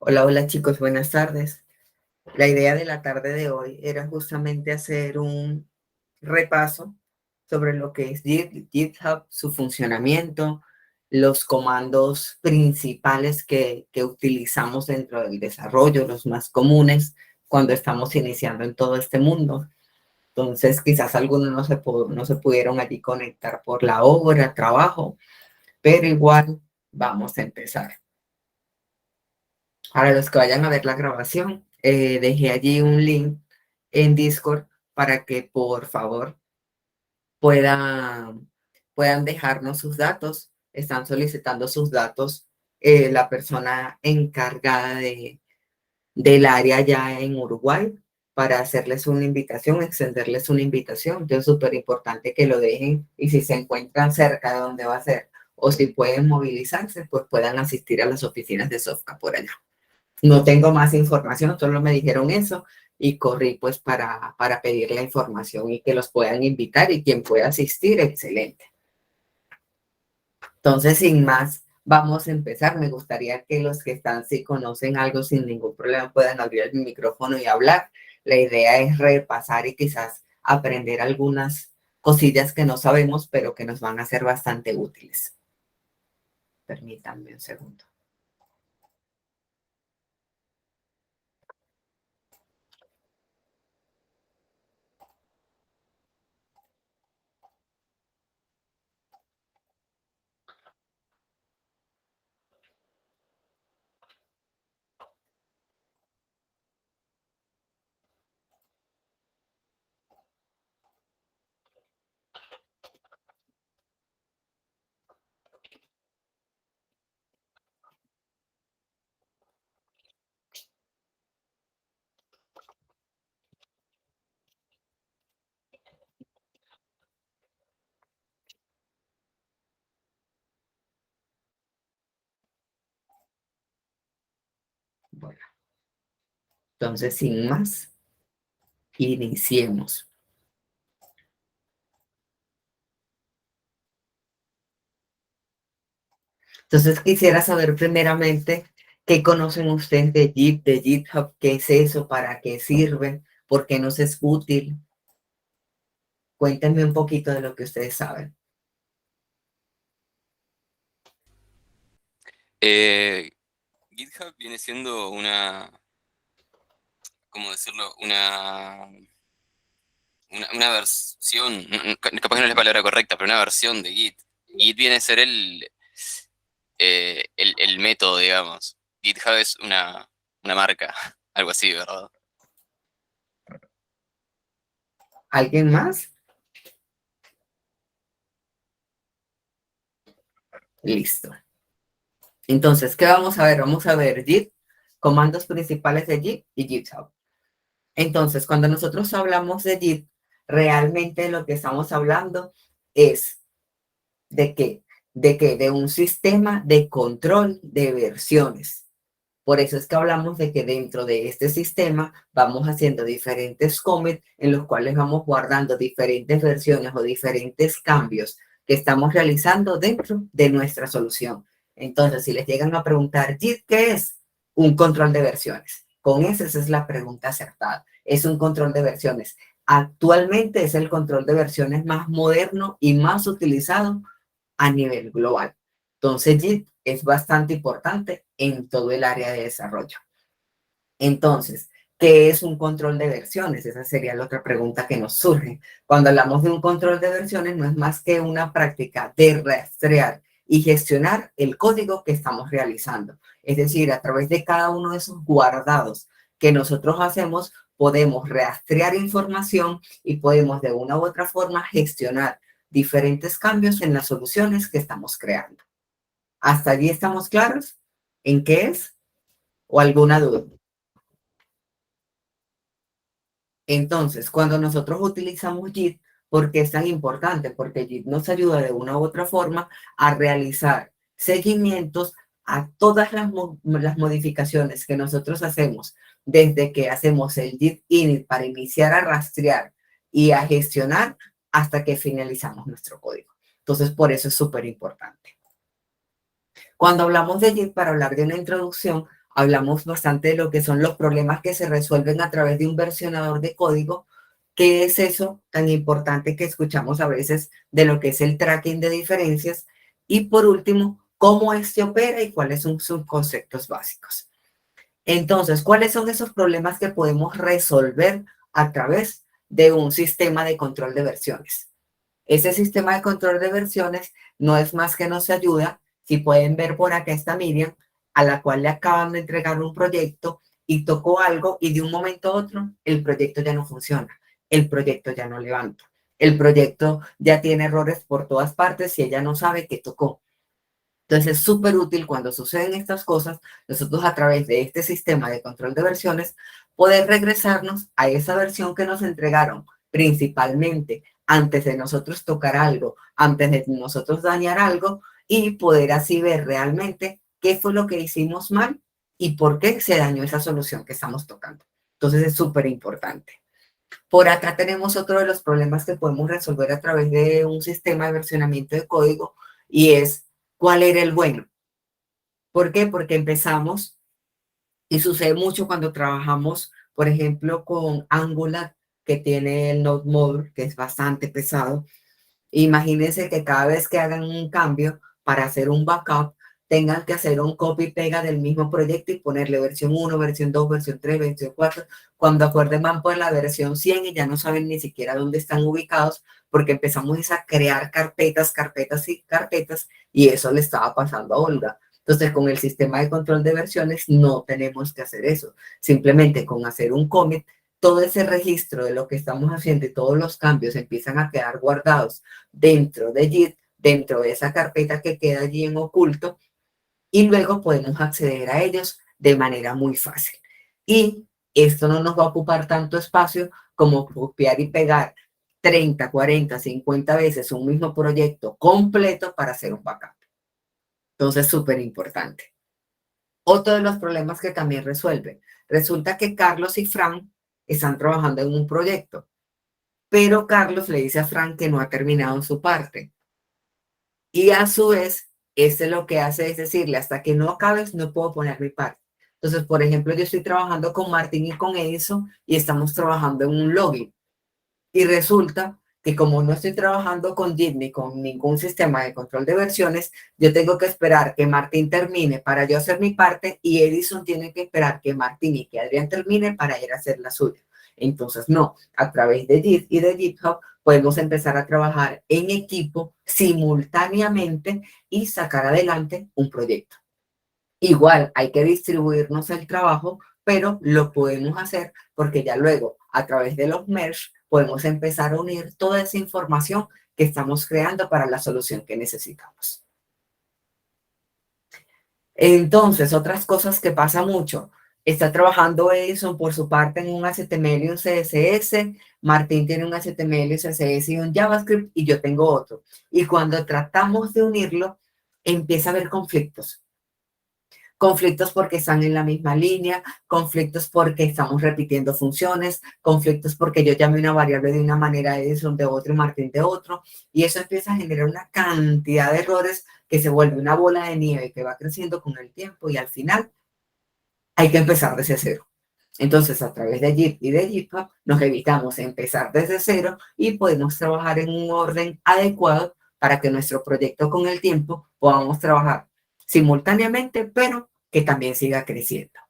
Hola, hola chicos, buenas tardes. La idea de la tarde de hoy era justamente hacer un repaso sobre lo que es GitHub, su funcionamiento, los comandos principales que utilizamos dentro del desarrollo, los más comunes cuando estamos iniciando en todo este mundo. Entonces, quizás algunos no se pudieron allí conectar por la hora, trabajo, pero igual vamos a empezar. Para los que vayan a ver la grabación, dejé allí un link en Discord para que por favor puedan, puedan dejarnos sus datos. Están solicitando sus datos la persona encargada del área ya en Uruguay para hacerles una invitación, extenderles una invitación. Entonces, súper importante que lo dejen y si se encuentran cerca de donde va a ser o si pueden movilizarse, pues puedan asistir a las oficinas de Sofca por allá. No tengo más información, solo me dijeron eso y corrí pues para pedir la información y que los puedan invitar y quien pueda asistir, excelente. Entonces, sin más, vamos a empezar. Me gustaría que los que están, si conocen algo sin ningún problema, puedan abrir el micrófono y hablar. La idea es repasar y quizás aprender algunas cosillas que no sabemos, pero que nos van a ser bastante útiles. Permítanme un segundo. Bueno, entonces, sin más, iniciemos. Entonces quisiera saber primeramente qué conocen ustedes de Git, de GitHub, qué es eso, para qué sirve, por qué nos es útil. Cuéntenme un poquito de lo que ustedes saben. GitHub viene siendo ¿cómo decirlo? Una versión, capaz que no es la palabra correcta, pero una versión de Git. Git viene a ser el método, digamos. GitHub es una marca, algo así, ¿verdad? ¿Alguien más? Listo. Entonces, ¿qué vamos a ver? Vamos a ver Git, comandos principales de Git y GitHub. Entonces, cuando nosotros hablamos de Git, realmente lo que estamos hablando es ¿de qué? ¿De qué? De un sistema de control de versiones. Por eso es que hablamos de que dentro de este sistema vamos haciendo diferentes commits en los cuales vamos guardando diferentes versiones o diferentes cambios que estamos realizando dentro de nuestra solución. Entonces, si les llegan a preguntar, Git, ¿qué es? Un control de versiones. Con esa es la pregunta acertada. Es un control de versiones. Actualmente es el control de versiones más moderno y más utilizado a nivel global. Entonces, Git es bastante importante en todo el área de desarrollo. Entonces, ¿qué es un control de versiones? Esa sería la otra pregunta que nos surge. Cuando hablamos de un control de versiones, no es más que una práctica de rastrear y gestionar el código que estamos realizando. Es decir, a través de cada uno de esos guardados que nosotros hacemos, podemos rastrear información y podemos de una u otra forma gestionar diferentes cambios en las soluciones que estamos creando. ¿Hasta allí estamos claros en qué es o alguna duda? Entonces, cuando nosotros utilizamos Git, ¿por qué es tan importante? Porque Git nos ayuda de una u otra forma a realizar seguimientos a todas las modificaciones que nosotros hacemos desde que hacemos el Git init para iniciar a rastrear y a gestionar hasta que finalizamos nuestro código. Entonces, por eso es súper importante. Cuando hablamos de Git, para hablar de una introducción, hablamos bastante de lo que son los problemas que se resuelven a través de un versionador de código. ¿Qué es eso tan importante que escuchamos a veces de lo que es el tracking de diferencias? Y por último, cómo este opera y cuáles son sus conceptos básicos. Entonces, ¿cuáles son esos problemas que podemos resolver a través de un sistema de control de versiones? Ese sistema de control de versiones no es más que nos ayuda. Si pueden ver por acá está Miriam, a la cual le acaban de entregar un proyecto y tocó algo y de un momento a otro el proyecto ya no funciona, el proyecto ya no levanta, el proyecto ya tiene errores por todas partes y ella no sabe qué tocó. Entonces es súper útil cuando suceden estas cosas, nosotros a través de este sistema de control de versiones, poder regresarnos a esa versión que nos entregaron principalmente antes de nosotros tocar algo, antes de nosotros dañar algo y poder así ver realmente qué fue lo que hicimos mal y por qué se dañó esa solución que estamos tocando. Entonces es súper importante. Por acá tenemos otro de los problemas que podemos resolver a través de un sistema de versionamiento de código y es cuál era el bueno. ¿Por qué? Porque empezamos, y sucede mucho cuando trabajamos, por ejemplo, con Angular, que tiene el Node Modular, que es bastante pesado. Imagínense que cada vez que hagan un cambio para hacer un backup, tengan que hacer un copy y pega del mismo proyecto y ponerle versión 1, versión 2, versión 3, versión 4. Cuando acuerden van por la versión 100 y ya no saben ni siquiera dónde están ubicados porque empezamos a crear carpetas, carpetas y carpetas y eso le estaba pasando a Olga. Entonces, con el sistema de control de versiones no tenemos que hacer eso. Simplemente con hacer un commit, todo ese registro de lo que estamos haciendo y todos los cambios empiezan a quedar guardados dentro de Git, dentro de esa carpeta que queda allí en oculto, y luego podemos acceder a ellos de manera muy fácil. Y esto no nos va a ocupar tanto espacio como copiar y pegar 30, 40, 50 veces un mismo proyecto completo para hacer un backup. Entonces, súper importante. Otro de los problemas que también resuelve. Resulta que Carlos y Fran están trabajando en un proyecto, pero Carlos le dice a Fran que no ha terminado su parte. Y a su vez, este lo que hace es decirle, hasta que no acabes, no puedo poner mi parte. Entonces, por ejemplo, yo estoy trabajando con Martín y con Edison y estamos trabajando en un login. Y resulta que como no estoy trabajando con Git ni con ningún sistema de control de versiones, yo tengo que esperar que Martín termine para yo hacer mi parte y Edison tiene que esperar que Martín y que Adrián terminen para ir a hacer la suya. Entonces, no, a través de Git y de GitHub podemos empezar a trabajar en equipo simultáneamente y sacar adelante un proyecto. Igual hay que distribuirnos el trabajo, pero lo podemos hacer porque ya luego a través de los merge podemos empezar a unir toda esa información que estamos creando para la solución que necesitamos. Entonces, otras cosas que pasa mucho. Está trabajando Edison por su parte en un HTML y un CSS, Martín tiene un HTML, CSS y un JavaScript y yo tengo otro. Y cuando tratamos de unirlo, empieza a haber conflictos. Conflictos porque están en la misma línea, conflictos porque estamos repitiendo funciones, conflictos porque yo llamé una variable de una manera, Edison de otro y Martín de otro, y eso empieza a generar una cantidad de errores que se vuelve una bola de nieve que va creciendo con el tiempo y al final hay que empezar desde cero. Entonces, a través de Git y de GitHub nos evitamos empezar desde cero y podemos trabajar en un orden adecuado para que nuestro proyecto con el tiempo podamos trabajar simultáneamente, pero que también siga creciendo.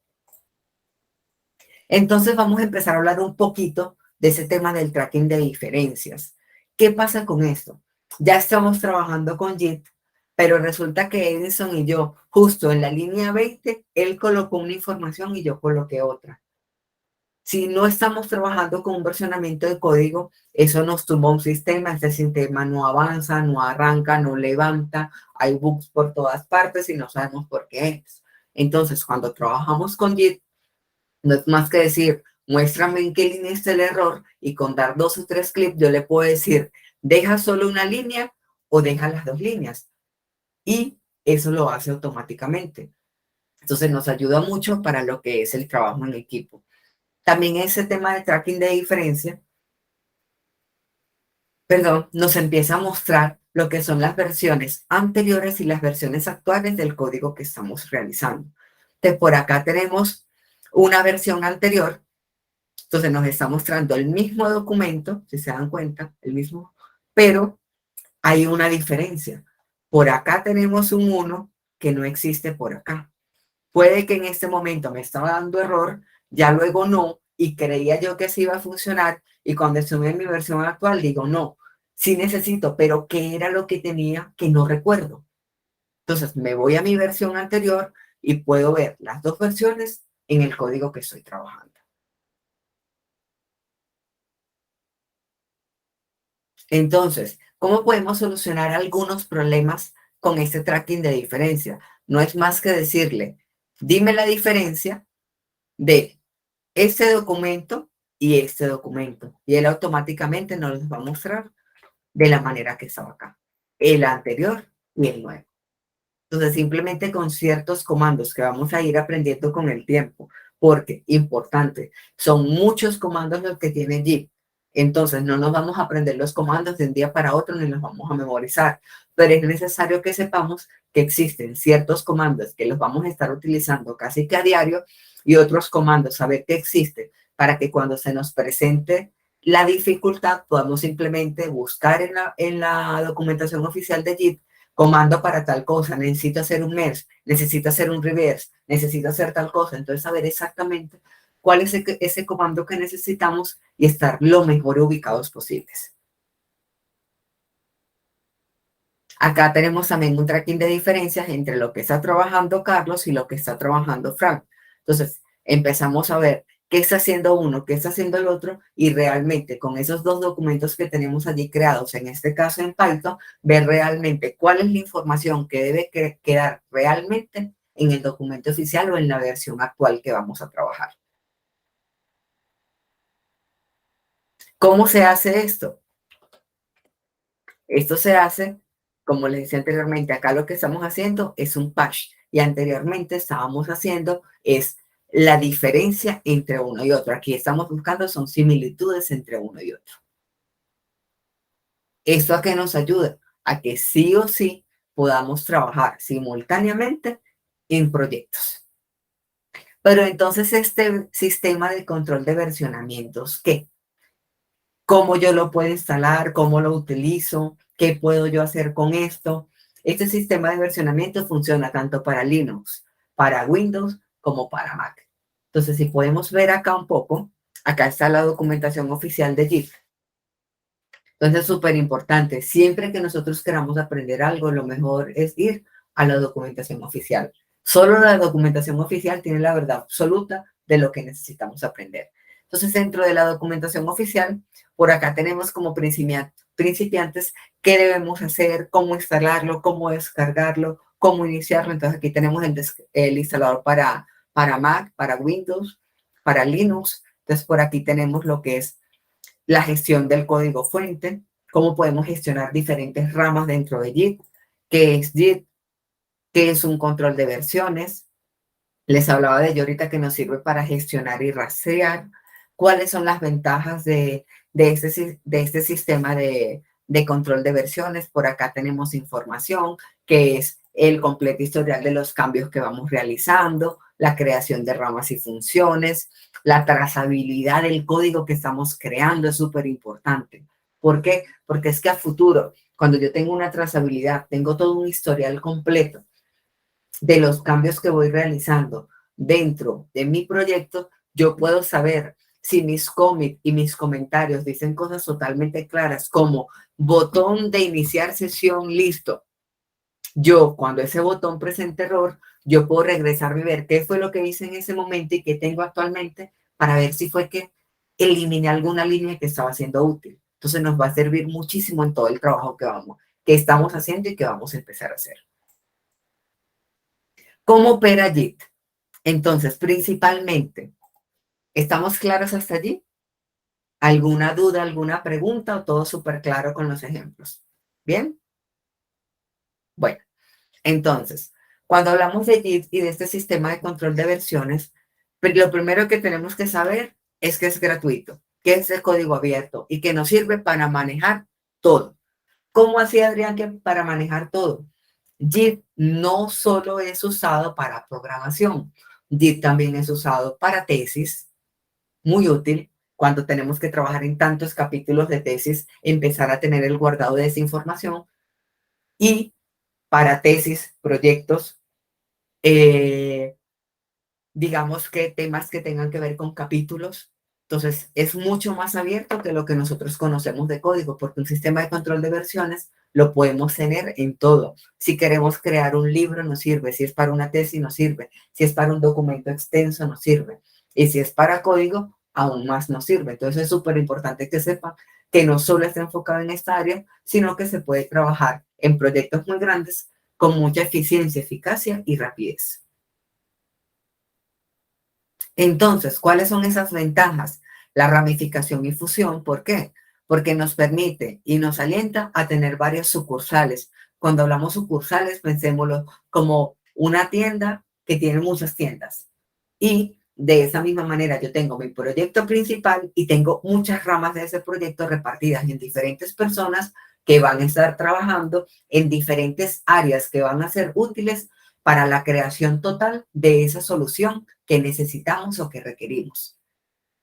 Entonces vamos a empezar a hablar un poquito de ese tema del tracking de diferencias. ¿Qué pasa con esto? Ya estamos trabajando con Git, pero resulta que Edison y yo, justo en la línea 20, él colocó una información y yo coloqué otra. Si no estamos trabajando con un versionamiento de código, eso nos tumba un sistema, este sistema no avanza, no arranca, no levanta, hay bugs por todas partes y no sabemos por qué es. Entonces, cuando trabajamos con Git, no es más que decir, muéstrame en qué línea está el error y con dar 2 o 3 clips yo le puedo decir, deja solo una línea o deja las 2 líneas. Y eso lo hace automáticamente. Entonces nos ayuda mucho para lo que es el trabajo en equipo. También ese tema de tracking de diferencia, nos empieza a mostrar lo que son las versiones anteriores y las versiones actuales del código que estamos realizando. Entonces, por acá tenemos una versión anterior. Entonces, nos está mostrando el mismo documento, si se dan cuenta, el mismo, pero hay una diferencia. Por acá tenemos un 1 que no existe por acá. Puede que en este momento me estaba dando error, ya luego no, y creía yo que sí iba a funcionar, y cuando estuve en mi versión actual digo, no, sí necesito, pero ¿qué era lo que tenía que no recuerdo? Entonces me voy a mi versión anterior y puedo ver las dos versiones en el código que estoy trabajando. Entonces, ¿cómo podemos solucionar algunos problemas con este tracking de diferencia? No es más que decirle, dime la diferencia de este documento y este documento. Y él automáticamente nos los va a mostrar de la manera que estaba acá. El anterior y el nuevo. Entonces, simplemente con ciertos comandos que vamos a ir aprendiendo con el tiempo, porque, importante, son muchos comandos los que tiene Git. Entonces, no nos vamos a aprender los comandos de un día para otro ni los vamos a memorizar, pero es necesario que sepamos que existen ciertos comandos que los vamos a estar utilizando casi que a diario y otros comandos, saber que existen para que cuando se nos presente la dificultad podamos simplemente buscar en la documentación oficial de Git comando para tal cosa, necesito hacer un MERS, necesito hacer un reverse, necesito hacer tal cosa. Entonces, saber exactamente cuál es ese comando que necesitamos y estar lo mejor ubicados posibles. Acá tenemos también un tracking de diferencias entre lo que está trabajando Carlos y lo que está trabajando Frank. Entonces, empezamos a ver qué está haciendo uno, qué está haciendo el otro, y realmente con esos dos documentos que tenemos allí creados, en este caso en Python, ver realmente cuál es la información que debe quedar realmente en el documento oficial o en la versión actual que vamos a trabajar. ¿Cómo se hace esto? Esto se hace, como les decía anteriormente, acá lo que estamos haciendo es un patch y anteriormente estábamos haciendo es la diferencia entre uno y otro. Aquí estamos buscando son similitudes entre uno y otro. ¿Esto a qué nos ayuda? A que sí o sí podamos trabajar simultáneamente en proyectos. Pero entonces este sistema de control de versionamientos, ¿qué? ¿Cómo yo lo puedo instalar? ¿Cómo lo utilizo? ¿Qué puedo yo hacer con esto? Este sistema de versionamiento funciona tanto para Linux, para Windows, como para Mac. Entonces, si podemos ver acá un poco, acá está la documentación oficial de Git. Entonces, es súper importante. Siempre que nosotros queramos aprender algo, lo mejor es ir a la documentación oficial. Solo la documentación oficial tiene la verdad absoluta de lo que necesitamos aprender. Entonces, dentro de la documentación oficial, por acá tenemos como principiantes qué debemos hacer, cómo instalarlo, cómo descargarlo, cómo iniciarlo. Entonces, aquí tenemos el instalador para Mac, para Windows, para Linux. Entonces, por aquí tenemos lo que es la gestión del código fuente, cómo podemos gestionar diferentes ramas dentro de Git, qué es Git, qué es un control de versiones. Les hablaba de ello ahorita que nos sirve para gestionar y rastrear. ¿Cuáles son las ventajas de este sistema de control de versiones? Por acá tenemos información que es el completo historial de los cambios que vamos realizando, la creación de ramas y funciones, la trazabilidad del código que estamos creando es súper importante. ¿Por qué? Porque es que a futuro, cuando yo tengo una trazabilidad, tengo todo un historial completo de los cambios que voy realizando dentro de mi proyecto, yo puedo saber si mis commits y mis comentarios dicen cosas totalmente claras como botón de iniciar sesión listo. Yo, cuando ese botón presente error, yo puedo regresar y ver qué fue lo que hice en ese momento y qué tengo actualmente para ver si fue que eliminé alguna línea que estaba siendo útil. Entonces nos va a servir muchísimo en todo el trabajo que estamos haciendo y que vamos a empezar a hacer. ¿Cómo opera Git? Entonces, principalmente, ¿estamos claros hasta allí? ¿Alguna duda, alguna pregunta o todo súper claro con los ejemplos? ¿Bien? Bueno, entonces, cuando hablamos de Git y de este sistema de control de versiones, lo primero que tenemos que saber es que es gratuito, que es de código abierto y que nos sirve para manejar todo. ¿Cómo hacía Adrián que para manejar todo? Git no solo es usado para programación. Git también es usado para tesis, muy útil cuando tenemos que trabajar en tantos capítulos de tesis, empezar a tener el guardado de esa información. Y para tesis, proyectos, digamos que temas que tengan que ver con capítulos. Entonces, es mucho más abierto que lo que nosotros conocemos de código, porque un sistema de control de versiones lo podemos tener en todo. Si queremos crear un libro, nos sirve. Si es para una tesis, nos sirve. Si es para un documento extenso, nos sirve. Y si es para código, aún más nos sirve. Entonces, es súper importante que sepan que no solo está enfocado en esta área, sino que se puede trabajar en proyectos muy grandes con mucha eficiencia, eficacia y rapidez. Entonces, ¿cuáles son esas ventajas? La ramificación y fusión, ¿por qué? Porque nos permite y nos alienta a tener varias sucursales. Cuando hablamos sucursales, pensémoslo como una tienda que tiene muchas tiendas. Y de esa misma manera yo tengo mi proyecto principal y tengo muchas ramas de ese proyecto repartidas en diferentes personas que van a estar trabajando en diferentes áreas que van a ser útiles para la creación total de esa solución que necesitamos o que requerimos.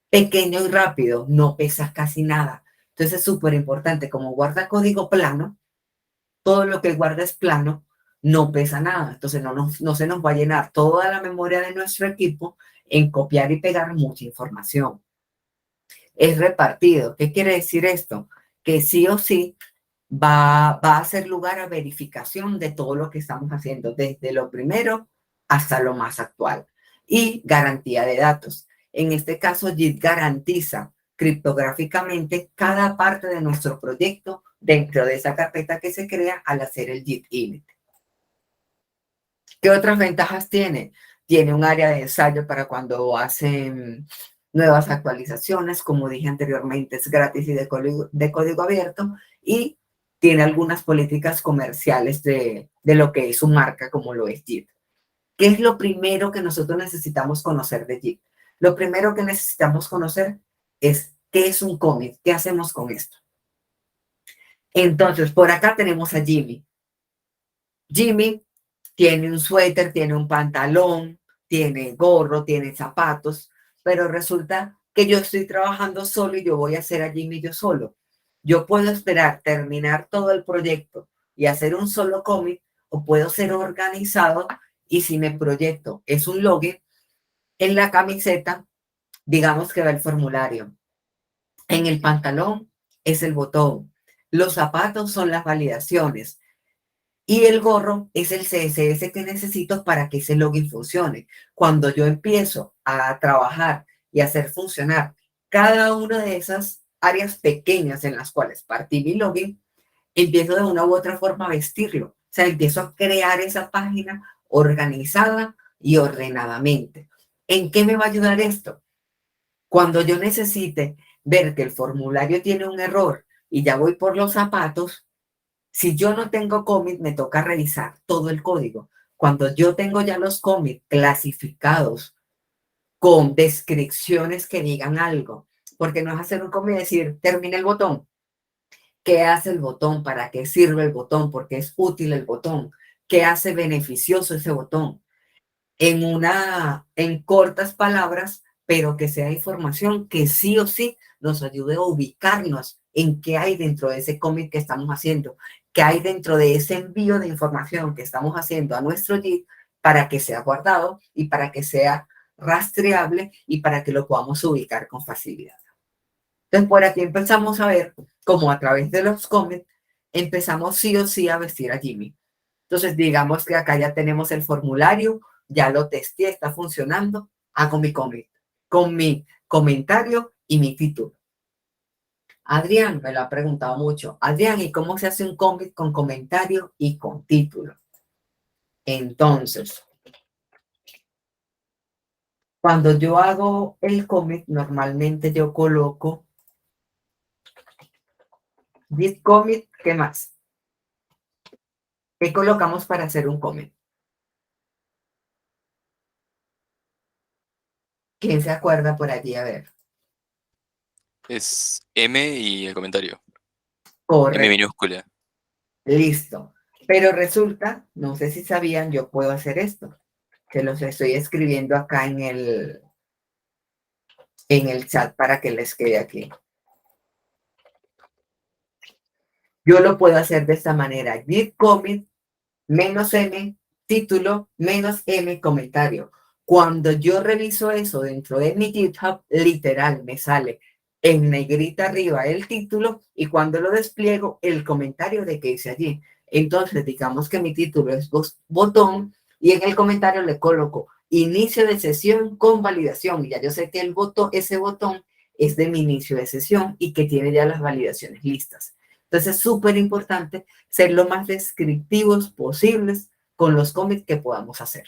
Pequeño y rápido, no pesa casi nada. Entonces es súper importante, como guarda código plano, todo lo que guarda es plano, no pesa nada. Entonces no se nos va a llenar toda la memoria de nuestro equipo en copiar y pegar mucha información. Es repartido. ¿Qué quiere decir esto? Que sí o sí va a ser lugar a verificación de todo lo que estamos haciendo, desde lo primero hasta lo más actual. Y garantía de datos. En este caso, JIT garantiza criptográficamente cada parte de nuestro proyecto dentro de esa carpeta que se crea al hacer el JIT init. ¿Qué otras ventajas tiene? Tiene un área de ensayo para cuando hacen nuevas actualizaciones, como dije anteriormente, es gratis y de código abierto, y tiene algunas políticas comerciales de lo que es su marca, como lo es JIT. ¿Qué es lo primero que nosotros necesitamos conocer de JIT? Lo primero que necesitamos conocer es qué es un commit, qué hacemos con esto. Entonces, por acá tenemos a Jimmy. Jimmy tiene un suéter, tiene un pantalón, tiene gorro, tiene zapatos, pero resulta que yo estoy trabajando solo y yo voy a hacer a Jimmy yo solo. Yo puedo esperar terminar todo el proyecto y hacer un solo cómic, o puedo ser organizado y si mi proyecto es un login, en la camiseta, digamos que va el formulario. En el pantalón es el botón. Los zapatos son las validaciones. Y el gorro es el CSS que necesito para que ese login funcione. Cuando yo empiezo a trabajar y hacer funcionar cada una de esas áreas pequeñas en las cuales partí mi login, empiezo de una u otra forma a vestirlo. O sea, empiezo a crear esa página organizada y ordenadamente. ¿En qué me va a ayudar esto? Cuando yo necesite ver que el formulario tiene un error y ya voy por los zapatos, si yo no tengo commit, me toca revisar todo el código. Cuando yo tengo ya los commits clasificados con descripciones que digan algo, porque no es hacer un commit y decir, termina el botón. ¿Qué hace el botón? ¿Para qué sirve el botón? ¿Por qué es útil el botón? ¿Qué hace beneficioso ese botón? En cortas palabras, pero que sea información que sí o sí nos ayude a ubicarnos en qué hay dentro de ese cómic que estamos haciendo, qué hay dentro de ese envío de información que estamos haciendo a nuestro JIT para que sea guardado y para que sea rastreable y para que lo podamos ubicar con facilidad. Entonces, por aquí empezamos a ver cómo a través de los cómics empezamos sí o sí a vestir a Jimmy. Entonces, digamos que acá ya tenemos el formulario, ya lo testé, está funcionando, hago mi cómic con mi comentario y mi título. Adrián me lo ha preguntado mucho. Adrián, ¿y cómo se hace un cómic con comentario y con título? Entonces, cuando yo hago el cómic, normalmente yo coloco this comic, ¿qué más? ¿Qué colocamos para hacer un cómic? ¿Quién se acuerda por allí? A ver. Es M y el comentario. M Correcto, minúscula. listo. Pero resulta, no sé si sabían, yo puedo hacer esto. Se los estoy escribiendo acá en el chat para que les quede aquí. Yo lo puedo hacer de esta manera. Git commit menos M, título, menos M, comentario. Cuando yo reviso eso dentro de mi GitHub, literal, me sale en negrita arriba el título y cuando lo despliego, el comentario de que hice allí. Entonces, digamos que mi título es botón y en el comentario le coloco inicio de sesión con validación. Y ya yo sé que ese botón es de mi inicio de sesión y que tiene ya las validaciones listas. Entonces, es súper importante ser lo más descriptivos posibles con los commits que podamos hacer.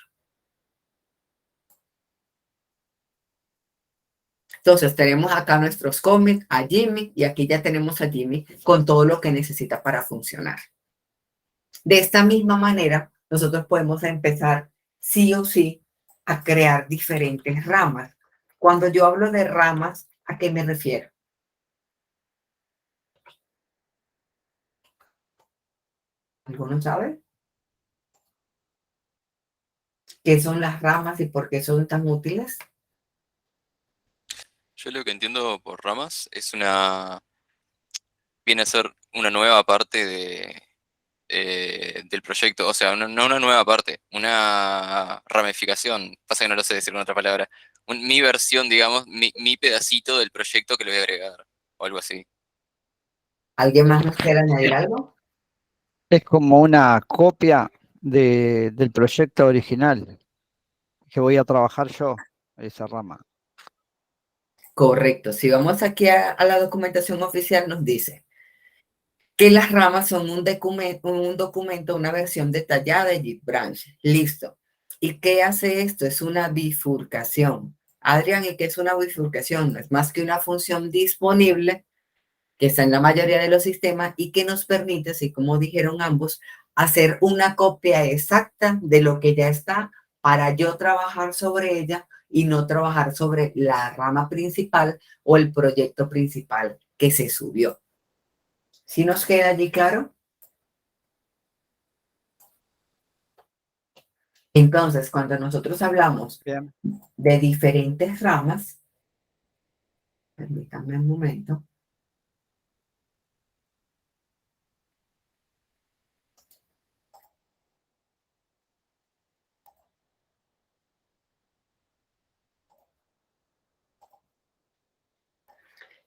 Entonces, tenemos acá nuestros commits a Jimmy y aquí ya tenemos a Jimmy con todo lo que necesita para funcionar. De esta misma manera, nosotros podemos empezar sí o sí a crear diferentes ramas. Cuando yo hablo de ramas, ¿a qué me refiero? ¿Alguno sabe? ¿Qué son las ramas y por qué son tan útiles? Yo lo que entiendo por ramas es viene a ser una nueva parte del proyecto, o sea, no una nueva parte, una ramificación, pasa que no lo sé decir con otra palabra, mi versión, digamos, mi pedacito del proyecto que le voy a agregar, o algo así. ¿Alguien más nos quiere añadir algo? Es como una copia del proyecto original que voy a trabajar yo, esa rama. Correcto. Si vamos aquí a la documentación oficial, nos dice que las ramas son un documento, una versión detallada de JIT-Branch. Listo. ¿Y qué hace esto? Es una bifurcación. Adrián, ¿y qué es una bifurcación? No es más que una función disponible que está en la mayoría de los sistemas y que nos permite, así como dijeron ambos, hacer una copia exacta de lo que ya está para yo trabajar sobre ella y no trabajar sobre la rama principal o el proyecto principal que se subió. ¿Sí nos queda allí claro? Entonces, cuando nosotros hablamos Bien. de diferentes ramas, permítanme un momento.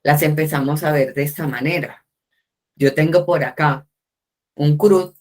Las empezamos a ver de esta manera. Yo tengo por acá un CRUD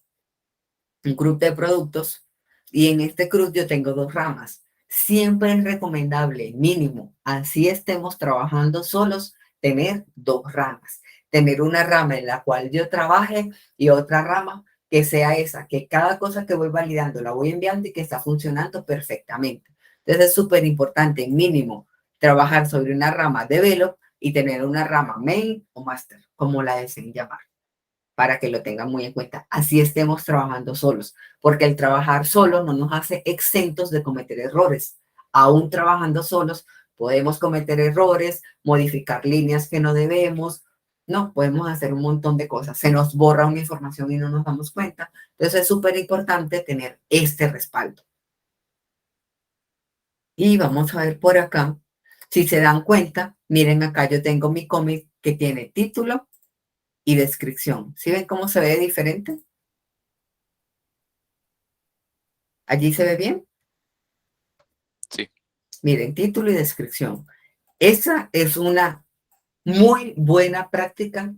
de productos, y en este CRUD yo tengo dos ramas. Siempre es recomendable, mínimo, así estemos trabajando solos, tener dos ramas. Tener una rama en la cual yo trabaje y otra rama que sea esa, que cada cosa que voy validando la voy enviando y que está funcionando perfectamente. Entonces es súper importante, mínimo, trabajar sobre una rama develop y tener una rama main o master, como la deseen llamar, para que lo tengan muy en cuenta. Así estemos trabajando solos, porque el trabajar solo no nos hace exentos de cometer errores. Aún trabajando solos, podemos cometer errores, modificar líneas que no debemos, no, podemos hacer un montón de cosas. Se nos borra una información y no nos damos cuenta. Entonces es súper importante tener este respaldo. Y vamos a ver por acá, si se dan cuenta, miren acá yo tengo mi cómic que tiene título y descripción. ¿Sí ven cómo se ve diferente? ¿Allí se ve bien? Sí. Miren, título y descripción. Esa es una muy buena práctica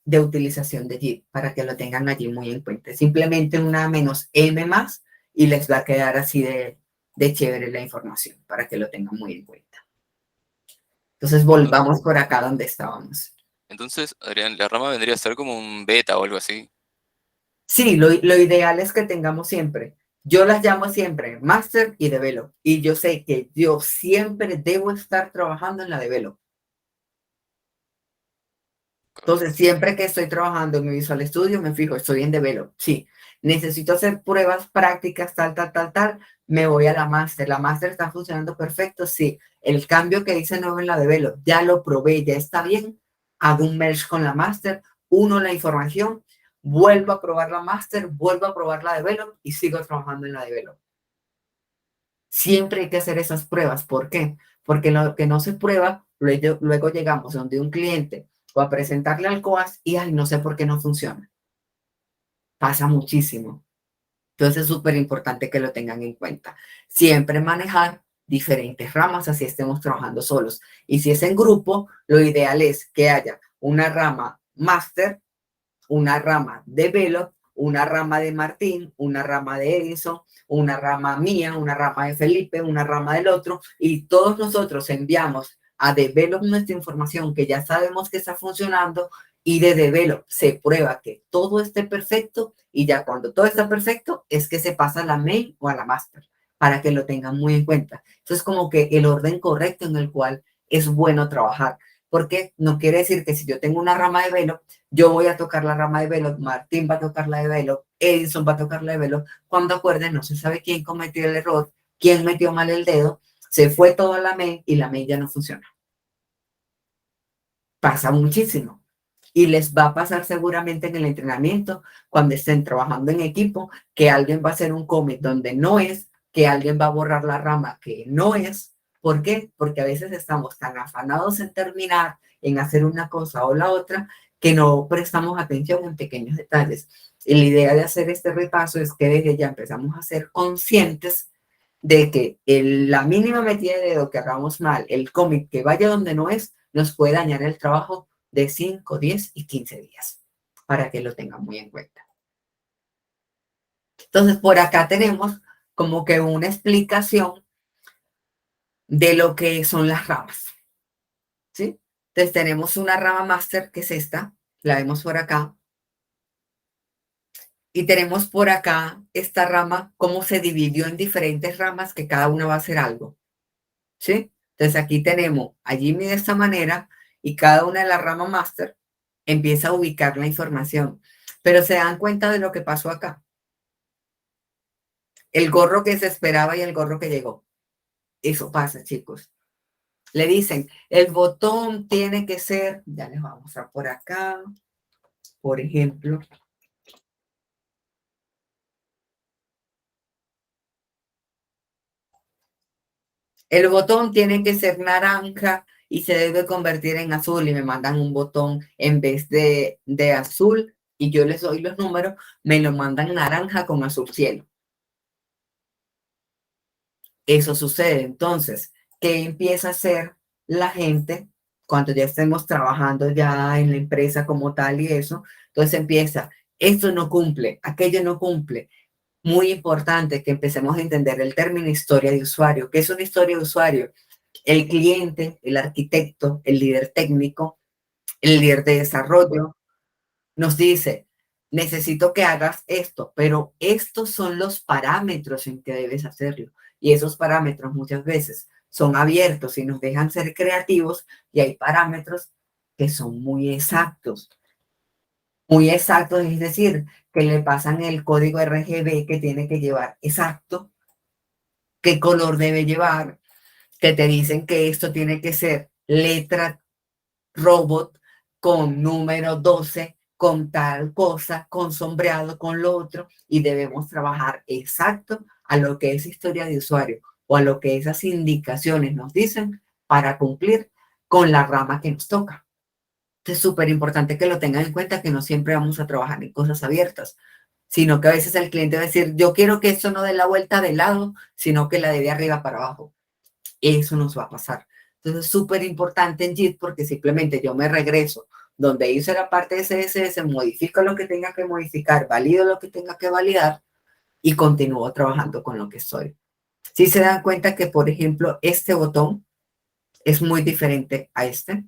de utilización de JIT para que lo tengan allí muy en cuenta. Simplemente una menos M más y les va a quedar así de chévere la información para que lo tengan muy en cuenta. Entonces volvamos por acá donde estábamos. Entonces, Adrián, la rama vendría a ser como un beta o algo así. Sí, lo ideal es que tengamos siempre. Yo las llamo siempre Master y Develop. Y yo sé que yo siempre debo estar trabajando en la Develop. Entonces, siempre que estoy trabajando en mi Visual Studio, me fijo, estoy en Develop. Sí, necesito hacer pruebas prácticas, tal, me voy a la Master. La Master está funcionando perfecto. Sí, el cambio que hice nuevo en la Develop, ya lo probé, ya está bien. Hago un merge con la Master, uno la información, vuelvo a probar la Master, vuelvo a probar la Develop y sigo trabajando en la Develop. Siempre hay que hacer esas pruebas. ¿Por qué? Porque lo que no se prueba, luego llegamos donde un cliente o a presentarle al COAS y, ay, no sé por qué no funciona. Pasa muchísimo. Entonces es súper importante que lo tengan en cuenta. Siempre manejar diferentes ramas, así estemos trabajando solos. Y si es en grupo, lo ideal es que haya una rama máster, una rama de Velo, una rama de Martín, una rama de Edison, una rama mía, una rama de Felipe, una rama del otro, y todos nosotros enviamos a Develop nuestra información que ya sabemos que está funcionando y de Develop se prueba que todo esté perfecto y ya cuando todo está perfecto es que se pasa a la main o a la master para que lo tengan muy en cuenta. Entonces como que el orden correcto en el cual es bueno trabajar, porque no quiere decir que si yo tengo una rama de Velo, yo voy a tocar la rama de Velo, Martín va a tocar la de Velo, Edison va a tocar la de Velo. Cuando acuerden, no se sabe quién cometió el error, quién metió mal el dedo, se fue toda la main y la main ya no funciona. Pasa muchísimo. Y les va a pasar seguramente en el entrenamiento, cuando estén trabajando en equipo, que alguien va a hacer un commit donde no es, que alguien va a borrar la rama que no es. ¿Por qué? Porque a veces estamos tan afanados en terminar, en hacer una cosa o la otra, que no prestamos atención en pequeños detalles. Y la idea de hacer este repaso es que desde ya empezamos a ser conscientes de que la mínima metida de dedo que hagamos mal, el commit que vaya donde no es, nos puede dañar el trabajo de 5, 10 y 15 días, para que lo tengan muy en cuenta. Entonces, por acá tenemos como que una explicación de lo que son las ramas, ¿sí? Entonces, tenemos una rama máster, que es esta, la vemos por acá, y tenemos por acá esta rama, cómo se dividió en diferentes ramas, que cada una va a hacer algo, ¿sí? Entonces, aquí tenemos a Jimmy de esta manera, y cada una de las ramas máster empieza a ubicar la información, pero se dan cuenta de lo que pasó acá. El gorro que se esperaba y el gorro que llegó. Eso pasa, chicos. Le dicen, el botón tiene que ser, ya les vamos a mostrar por acá, por ejemplo. El botón tiene que ser naranja y se debe convertir en azul y me mandan un botón en vez de azul y yo les doy los números, me lo mandan naranja con azul cielo. Eso sucede. Entonces, ¿qué empieza a hacer la gente cuando ya estemos trabajando ya en la empresa como tal y eso? Entonces empieza, esto no cumple, aquello no cumple. Muy importante que empecemos a entender el término historia de usuario. ¿Qué es una historia de usuario? El cliente, el arquitecto, el líder técnico, el líder de desarrollo, nos dice, necesito que hagas esto, pero estos son los parámetros en que debes hacerlo. Y esos parámetros muchas veces son abiertos y nos dejan ser creativos y hay parámetros que son muy exactos. Muy exactos, es decir, que le pasan el código RGB que tiene que llevar exacto, qué color debe llevar, que te dicen que esto tiene que ser letra robot con número 12 con tal cosa, con sombreado, con lo otro, y debemos trabajar exacto a lo que es historia de usuario o a lo que esas indicaciones nos dicen para cumplir con la rama que nos toca. Es súper importante que lo tengan en cuenta, que no siempre vamos a trabajar en cosas abiertas, sino que a veces el cliente va a decir, yo quiero que esto no dé la vuelta de lado, sino que la dé de arriba para abajo. Eso nos va a pasar. Entonces es súper importante en JIT porque simplemente yo me regreso donde hice la parte de CSS, modifico lo que tenga que modificar, valido lo que tenga que validar y continúo trabajando con lo que soy. Si se dan cuenta que, por ejemplo, este botón es muy diferente a este,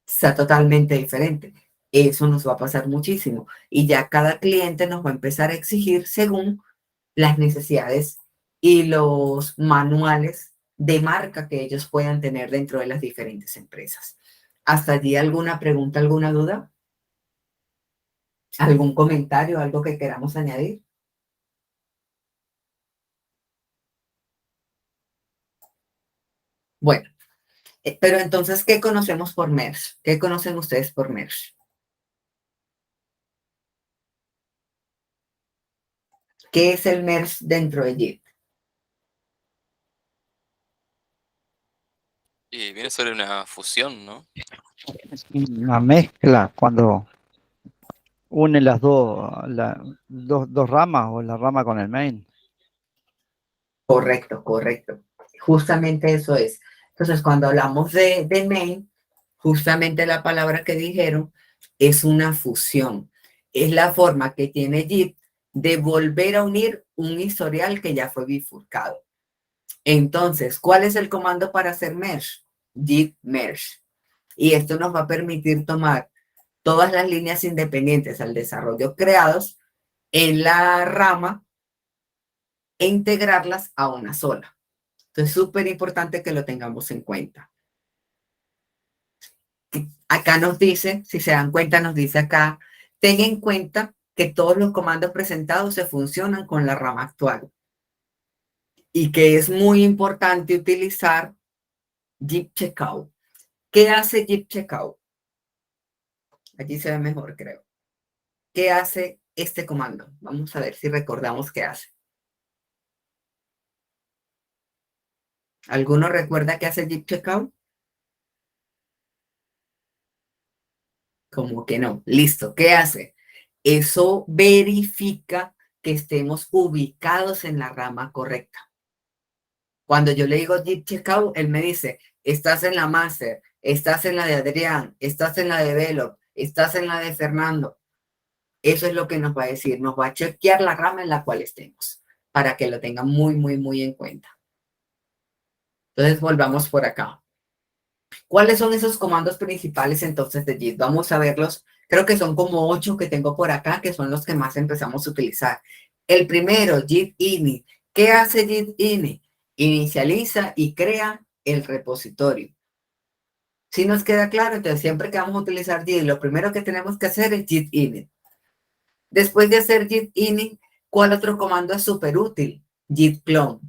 está totalmente diferente. Eso nos va a pasar muchísimo. Y ya cada cliente nos va a empezar a exigir según las necesidades y los manuales de marca que ellos puedan tener dentro de las diferentes empresas. ¿Hasta allí alguna pregunta, alguna duda? ¿Algún comentario, algo que queramos añadir? Bueno, pero entonces, ¿qué conocemos por MERS? ¿Qué conocen ustedes por MERS? ¿Qué es el MERS dentro de JIT? solo una fusión, ¿no? Es una mezcla cuando une las dos ramas o la rama con el main. Correcto, correcto. Justamente eso es. Entonces, cuando hablamos de main, justamente la palabra que dijeron es una fusión. Es la forma que tiene Git de volver a unir un historial que ya fue bifurcado. Entonces, ¿cuál es el comando para hacer merge? Git merge. Y esto nos va a permitir tomar todas las líneas independientes al desarrollo creados en la rama e integrarlas a una sola. Entonces, es súper importante que lo tengamos en cuenta. Acá nos dice, si se dan cuenta, nos dice acá, ten en cuenta que todos los comandos presentados se funcionan con la rama actual y que es muy importante utilizar Git Checkout. ¿Qué hace Git Checkout? Aquí se ve mejor, creo. ¿Qué hace este comando? Vamos a ver si recordamos qué hace. ¿Alguno recuerda qué hace Git Checkout? Como que no. Listo. ¿Qué hace? Eso verifica que estemos ubicados en la rama correcta. Cuando yo le digo Git Checkout, él me dice, estás en la master, estás en la de Adrián, estás en la de Develop, estás en la de Fernando. Eso es lo que nos va a decir. Nos va a chequear la rama en la cual estemos para que lo tengan muy, muy, muy en cuenta. Entonces, volvamos por acá. ¿Cuáles son esos comandos principales entonces de Git? Vamos a verlos. Creo que son como 8 que tengo por acá, que son los que más empezamos a utilizar. El primero, Git init. ¿Qué hace Git init? Inicializa y crea el repositorio. Si nos queda claro, entonces siempre que vamos a utilizar Git, lo primero que tenemos que hacer es Git init. Después de hacer Git init, ¿cuál otro comando es súper útil? Git clone.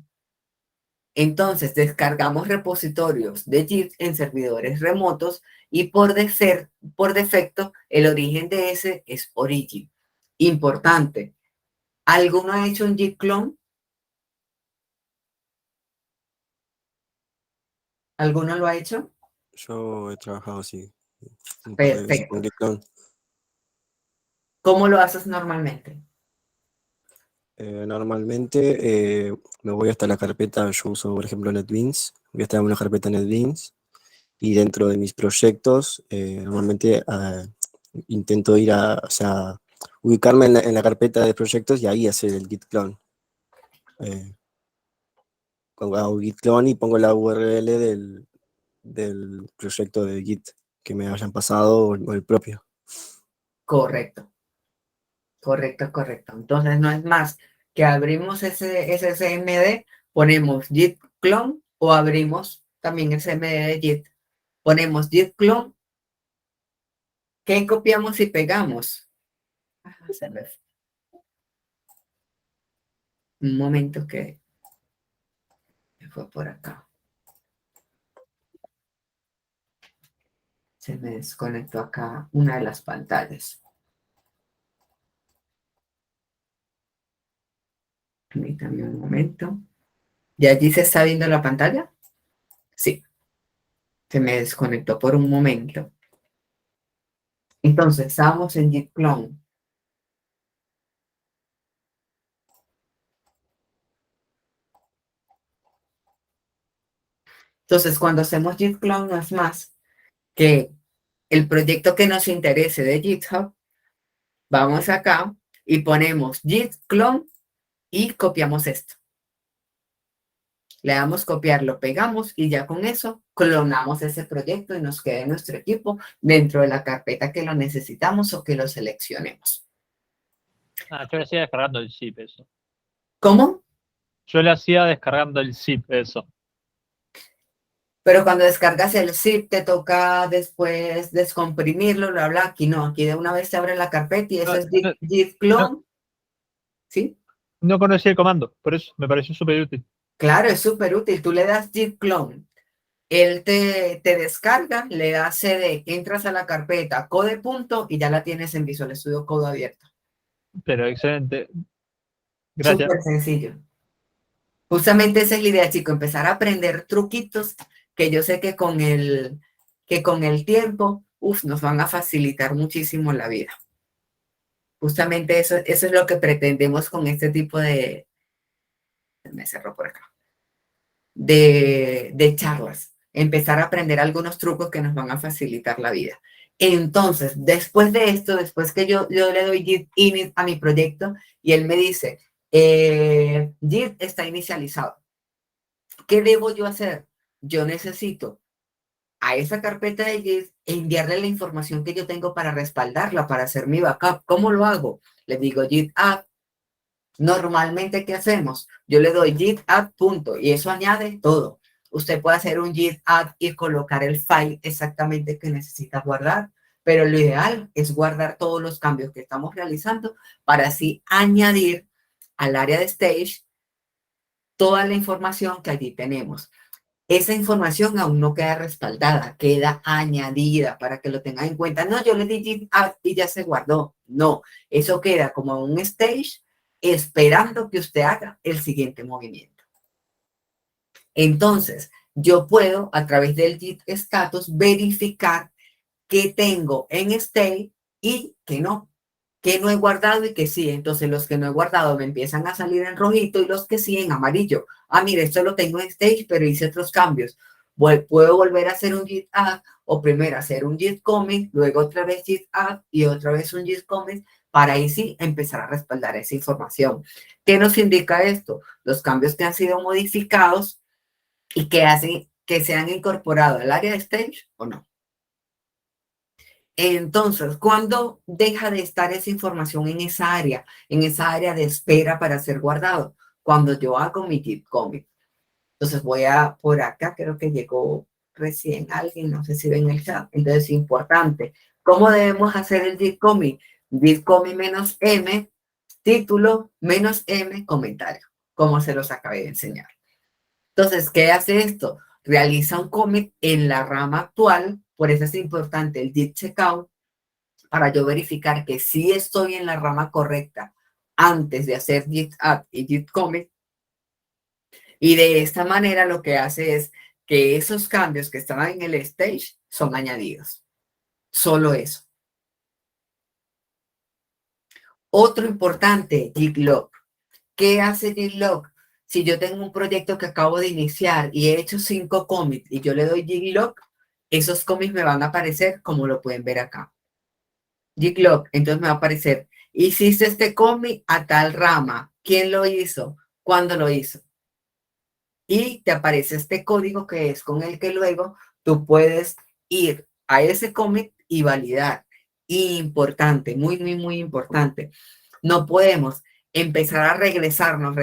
Entonces, descargamos repositorios de Git en servidores remotos y por defecto, el origen de ese es origin. Importante. ¿Alguno ha hecho un Git clone? ¿Alguno lo ha hecho? Yo he trabajado así un par de veces con Perfecto. Git clone. ¿Cómo lo haces normalmente? Normalmente me voy hasta la carpeta, yo uso por ejemplo NetBeans, voy hasta una carpeta NetBeans y dentro de mis proyectos normalmente intento ir o sea, ubicarme en la carpeta de proyectos y ahí hacer el git clone. Hago git clone y pongo la URL del proyecto de Git que me hayan pasado o el propio. Correcto. Correcto, correcto. Entonces no es más que abrimos ese CMD, ponemos git clone o abrimos también el CMD de Git. Ponemos git clone. ¿Qué copiamos y pegamos? Se me fue. Un momento que fue por acá. Se me desconectó acá una de las pantallas. Permítame un momento. ¿Y allí se está viendo la pantalla? Sí. Se me desconectó por un momento. Entonces, estamos en git clone. Entonces, cuando hacemos git clone no es más que el proyecto que nos interese de GitHub, vamos acá y ponemos git clone y copiamos esto. Le damos copiar, lo pegamos y ya con eso clonamos ese proyecto y nos queda en nuestro equipo dentro de la carpeta que lo necesitamos o que lo seleccionemos. Ah, yo le hacía descargando el zip eso. ¿Cómo? Yo le hacía descargando el zip eso. Pero cuando descargas el zip te toca después descomprimirlo, bla, bla. Aquí no, aquí de una vez se abre la carpeta y eso es git clone. ¿Sí? No conocía el comando, por eso me pareció súper útil. Claro, es súper útil. Tú le das git clone. Él te descarga, le das cd, entras a la carpeta, code punto y ya la tienes en Visual Studio Code abierta. Pero excelente. Gracias. Súper sencillo. Justamente esa es la idea, chico, empezar a aprender truquitos que yo sé que con el tiempo, nos van a facilitar muchísimo la vida. Justamente eso es lo que pretendemos con este tipo de, me cerró por acá, de charlas, empezar a aprender algunos trucos que nos van a facilitar la vida. Entonces, después de esto, después que yo le doy Git init a mi proyecto y él me dice, Git está inicializado. ¿Qué debo yo hacer? Yo necesito a esa carpeta de Git enviarle la información que yo tengo para respaldarla, para hacer mi backup. ¿Cómo lo hago? Le digo Git add. Normalmente, ¿qué hacemos? Yo le doy git add punto y eso añade todo. Usted puede hacer un git add y colocar el file exactamente que necesita guardar, pero lo ideal es guardar todos los cambios que estamos realizando para así añadir al área de stage toda la información que allí tenemos. Esa información aún no queda respaldada, queda añadida para que lo tengan en cuenta. No, yo le di git add y ya se guardó. No, eso queda como un stage esperando que usted haga el siguiente movimiento. Entonces, yo puedo a través del git status verificar qué tengo en stage y qué no he guardado y que sí. Entonces, los que no he guardado me empiezan a salir en rojito y los que sí en amarillo. Ah, mire, esto lo tengo en stage, pero hice otros cambios. Puedo volver a hacer un git add o primero hacer un git commit, luego otra vez git add y otra vez un git commit para ahí sí empezar a respaldar esa información. ¿Qué nos indica esto? Los cambios que han sido modificados y que hacen que se han incorporado al área de stage o no. Entonces, ¿cuándo deja de estar esa información en esa área de espera para ser guardado? Cuando yo hago mi git commit. Entonces voy a, por acá, creo que llegó recién alguien, no sé si ven el chat. Entonces, importante. ¿Cómo debemos hacer el git commit? Git commit menos M, título, menos M, comentario, como se los acabé de enseñar. Entonces, ¿qué hace esto? Realiza un commit en la rama actual, por eso es importante el git checkout, para yo verificar que sí estoy en la rama correcta antes de hacer git add y git commit. Y de esta manera lo que hace es que esos cambios que estaban en el stage son añadidos. Solo eso. Otro importante, git log. ¿Qué hace git log? Si yo tengo un proyecto que acabo de iniciar y he hecho 5 commits y yo le doy git log, esos commits me van a aparecer como lo pueden ver acá. Git log, entonces me va a aparecer, hiciste este commit a tal rama. ¿Quién lo hizo? ¿Cuándo lo hizo? Y te aparece este código que es con el que luego tú puedes ir a ese commit y validar. Importante, muy, muy, muy importante. No podemos empezar a regresarnos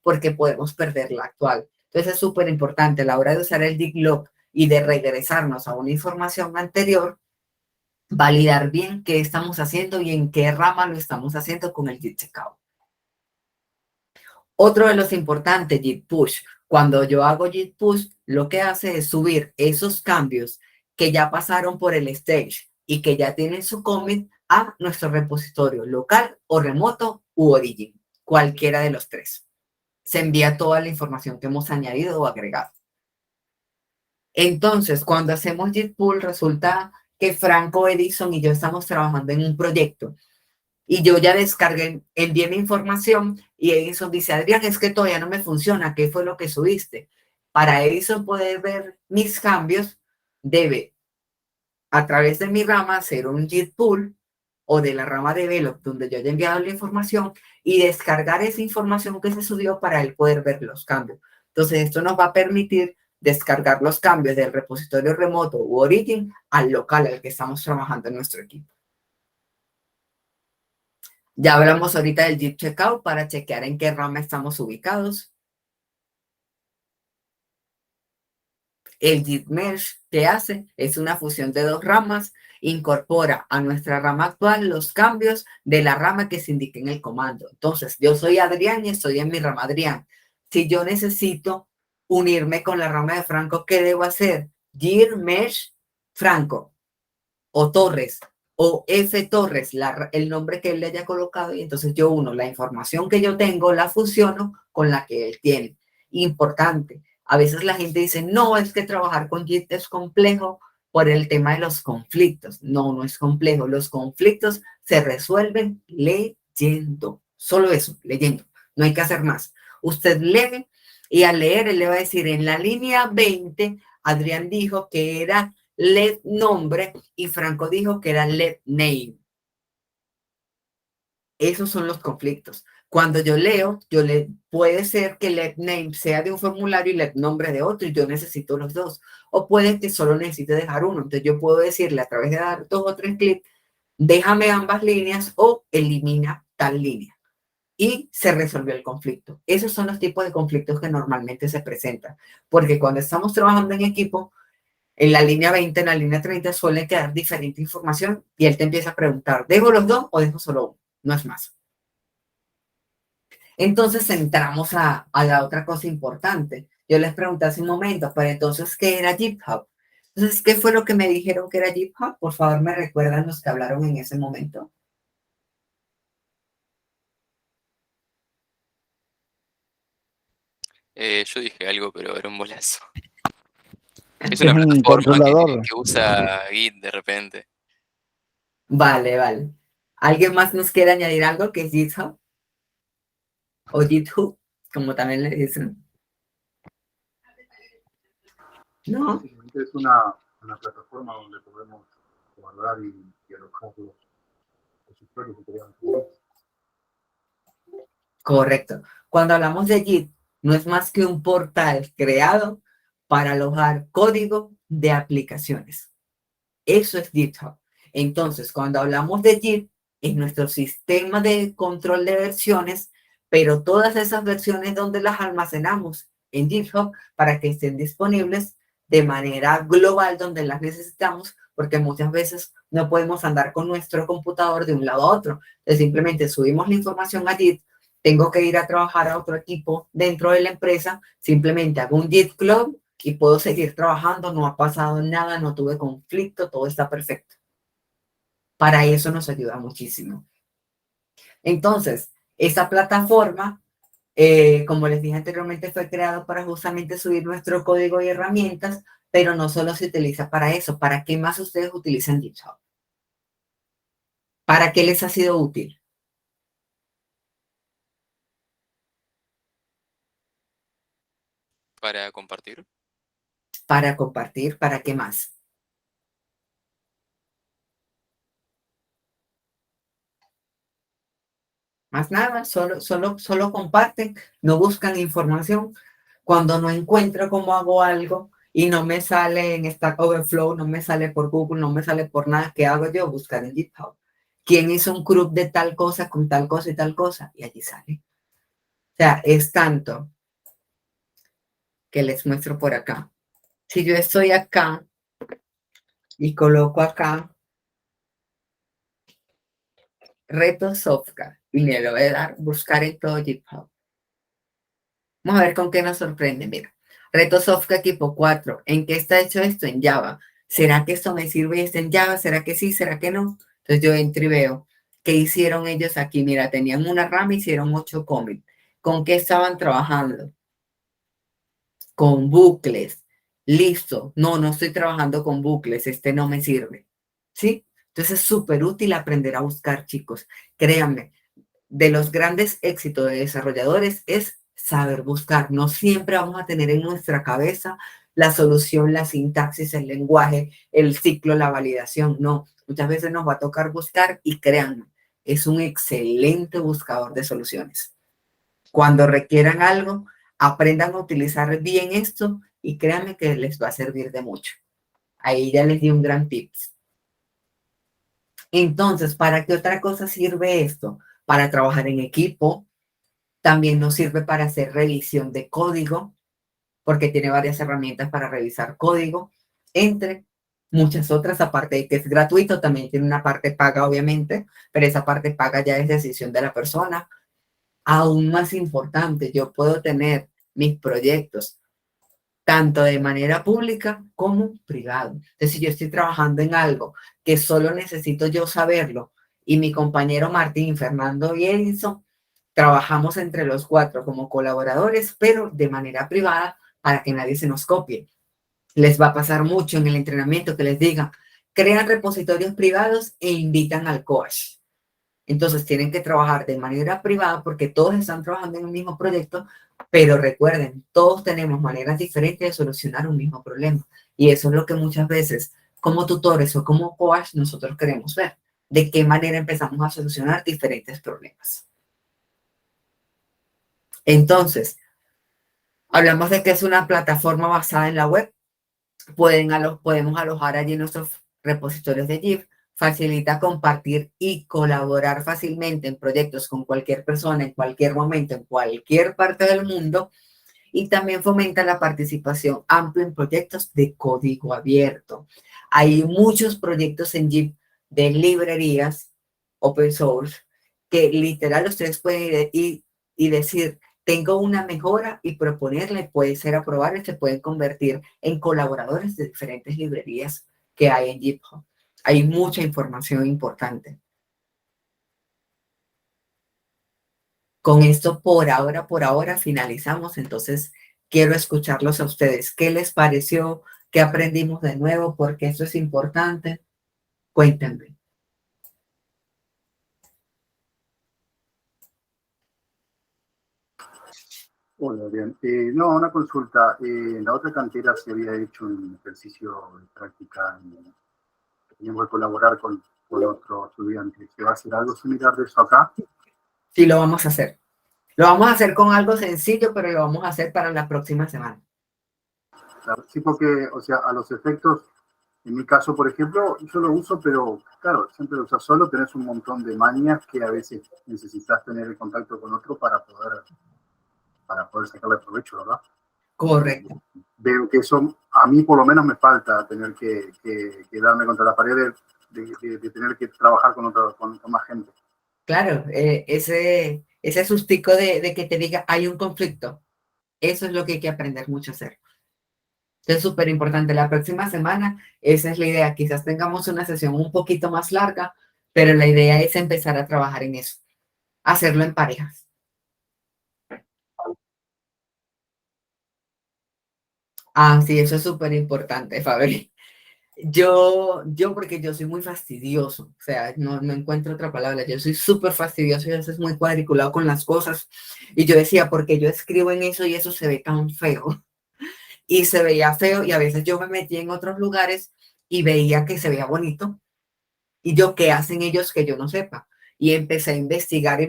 porque podemos perder la actual. Entonces es súper importante a la hora de usar el git log y de regresarnos a una información anterior, validar bien qué estamos haciendo y en qué rama lo estamos haciendo con el git checkout. Otro de los importantes, git push. Cuando yo hago git push, lo que hace es subir esos cambios que ya pasaron por el stage y que ya tienen su commit a nuestro repositorio local o remoto u origin, cualquiera de los tres. Se envía toda la información que hemos añadido o agregado. Entonces, cuando hacemos git pull, resulta que Franco, Edison y yo estamos trabajando en un proyecto y yo ya descargué, envié mi información y Edison dice, Adrián, es que todavía no me funciona, ¿qué fue lo que subiste? Para Edison poder ver mis cambios, debe a través de mi rama hacer un git pull o de la rama develop donde yo haya enviado la información y descargar esa información que se subió para él poder ver los cambios. Entonces, esto nos va a permitir descargar los cambios del repositorio remoto u origin al local al que estamos trabajando en nuestro equipo. Ya hablamos ahorita del git checkout para chequear en qué rama estamos ubicados. El git merge, ¿qué hace? Es una fusión de 2 ramas, incorpora a nuestra rama actual los cambios de la rama que se indique en el comando. Entonces, yo soy Adrián y estoy en mi rama Adrián. Si yo necesito unirme con la rama de Franco, ¿qué debo hacer? Git merge Franco o Torres o F Torres, el nombre que él le haya colocado, y entonces yo uno la información que yo tengo, la fusiono con la que él tiene. Importante, A veces la gente dice, no, es que trabajar con Git es complejo por el tema de los conflictos. No, no es complejo. Los conflictos se resuelven leyendo. Solo eso, leyendo. No hay que hacer más. Usted lee y al leer él le va a decir, en la línea 20, Adrián dijo que era let nombre y Franco dijo que era let name. Esos son los conflictos. Cuando yo leo, puede ser que let name sea de un formulario y let nombre de otro y yo necesito los dos. O puede que solo necesite dejar uno. Entonces yo puedo decirle a través de dar 2 o 3 clics, déjame ambas líneas o elimina tal línea. Y se resolvió el conflicto. Esos son los tipos de conflictos que normalmente se presentan. Porque cuando estamos trabajando en equipo, en la línea 20, en la línea 30 suele quedar diferente información y él te empieza a preguntar, ¿dejo los dos o dejo solo uno? No es más. Entonces entramos a la otra cosa importante. Yo les pregunté hace un momento, pero entonces, ¿qué era GitHub? Entonces, ¿qué fue lo que me dijeron que era GitHub? Por favor, me recuerdan los que hablaron en ese momento. Yo dije algo, pero era un bolazo. Es Es una un plataforma controlador. que usa Git de repente. Vale, vale. ¿Alguien más nos quiere añadir algo que es GitHub? O GitHub, como también le dicen. ¿No? Básicamente es una plataforma donde podemos guardar y alojar los usuarios que queramos. Correcto. Cuando hablamos de Git, no es más que un portal creado para alojar código de aplicaciones. Eso es GitHub. Entonces, cuando hablamos de Git, es nuestro sistema de control de versiones, pero todas esas versiones donde las almacenamos en GitHub para que estén disponibles de manera global donde las necesitamos, porque muchas veces no podemos andar con nuestro computador de un lado a otro. Entonces, simplemente subimos la información a Git, tengo que ir a trabajar a otro equipo dentro de la empresa, simplemente hago un Git club y puedo seguir trabajando, no ha pasado nada, no tuve conflicto, todo está perfecto. Para eso nos ayuda muchísimo. Entonces, esa plataforma, como les dije anteriormente, fue creada para justamente subir nuestro código y herramientas, pero no solo se utiliza para eso. ¿Para qué más ustedes utilizan GitHub? ¿Para qué les ha sido útil? Para compartir. Para compartir, ¿para qué más? Más nada, solo comparten, no buscan información. Cuando no encuentro cómo hago algo y no me sale en Stack Overflow, no me sale por Google, no me sale por nada, ¿qué hago yo? Buscar en GitHub. ¿Quién hizo un group de tal cosa con tal cosa y tal cosa? Y allí sale. O sea, es tanto que les muestro por acá. Si yo estoy acá y coloco acá reto Softcar y me lo voy a dar buscar en todo GitHub. Vamos a ver con qué nos sorprende. Mira, reto Softcar tipo 4. ¿En qué está hecho esto? En Java. ¿Será que esto me sirve y está en Java? ¿Será que sí? ¿Será que no? Entonces yo entro y veo qué hicieron ellos aquí. Mira, tenían una RAM, hicieron 8 commits. ¿Con qué estaban trabajando? Con bucles. Listo. No, no estoy trabajando con bucles. Este no me sirve. ¿Sí? Entonces es súper útil aprender a buscar, chicos. Créanme, de los grandes éxitos de desarrolladores es saber buscar. No siempre vamos a tener en nuestra cabeza la solución, la sintaxis, el lenguaje, el ciclo, la validación. No, muchas veces nos va a tocar buscar y créanme, es un excelente buscador de soluciones. Cuando requieran algo, aprendan a utilizar bien esto y créanme que les va a servir de mucho. Ahí ya les di un gran tips. Entonces, ¿para qué otra cosa sirve esto? Para trabajar en equipo. También nos sirve para hacer revisión de código, porque tiene varias herramientas para revisar código, entre muchas otras, aparte de que es gratuito, también tiene una parte paga, obviamente, pero esa parte paga ya es decisión de la persona. Aún más importante, yo puedo tener mis proyectos tanto de manera pública como privado. Entonces, si yo estoy trabajando en algo que solo necesito yo saberlo y mi compañero Martín, Fernando y Edison, trabajamos entre los 4 como colaboradores, pero de manera privada, para que nadie se nos copie. Les va a pasar mucho en el entrenamiento que les digan, crean repositorios privados e invitan al coach. Entonces tienen que trabajar de manera privada porque todos están trabajando en el mismo proyecto, pero recuerden, todos tenemos maneras diferentes de solucionar un mismo problema. Y eso es lo que muchas veces, como tutores o como coach, nosotros queremos ver. De qué manera empezamos a solucionar diferentes problemas. Entonces, hablamos de que es una plataforma basada en la web. Podemos alojar allí nuestros repositorios de GIF. Facilita compartir y colaborar fácilmente en proyectos con cualquier persona, en cualquier momento, en cualquier parte del mundo. Y también fomenta la participación amplia en proyectos de código abierto. Hay muchos proyectos en GIF de librerías open source que literal ustedes pueden ir y decir, tengo una mejora y proponerle, puede ser aprobable, se pueden convertir en colaboradores de diferentes librerías que hay en GitHub. Hay mucha información importante. Con esto por ahora finalizamos. Entonces, quiero escucharlos a ustedes. ¿Qué les pareció? ¿Qué aprendimos de nuevo? Porque esto es importante. Cuéntenme. Hola, bien. No, una consulta. En la otra cantera se había hecho un ejercicio de práctica y teníamos que colaborar con otros estudiantes. ¿Se va a hacer algo similar de eso acá? Sí, lo vamos a hacer. Lo vamos a hacer con algo sencillo, pero lo vamos a hacer para la próxima semana. Claro, sí, porque, o sea, a los efectos, en mi caso, por ejemplo, yo lo uso, pero claro, siempre lo usas solo, tenés un montón de mañas que a veces necesitas tener el contacto con otro para poder sacarle provecho, ¿verdad? Correcto. Veo que eso, a mí por lo menos me falta tener que darme contra la pared de tener que trabajar con más gente. Claro, ese sustico de que te diga hay un conflicto. Eso es lo que hay que aprender mucho a hacer. Es súper importante. La próxima semana, esa es la idea. Quizás tengamos una sesión un poquito más larga, pero la idea es empezar a trabajar en eso. Hacerlo en parejas. Ah, sí, eso es súper importante, Fabri. Porque yo soy muy fastidioso, o sea, no encuentro otra palabra, yo soy súper fastidioso y a veces muy cuadriculado con las cosas. Y yo decía, porque yo escribo en eso y eso se ve tan feo. Y se veía feo y a veces yo me metí en otros lugares y veía que se veía bonito. Y yo, ¿qué hacen ellos que yo no sepa? Y empecé a investigar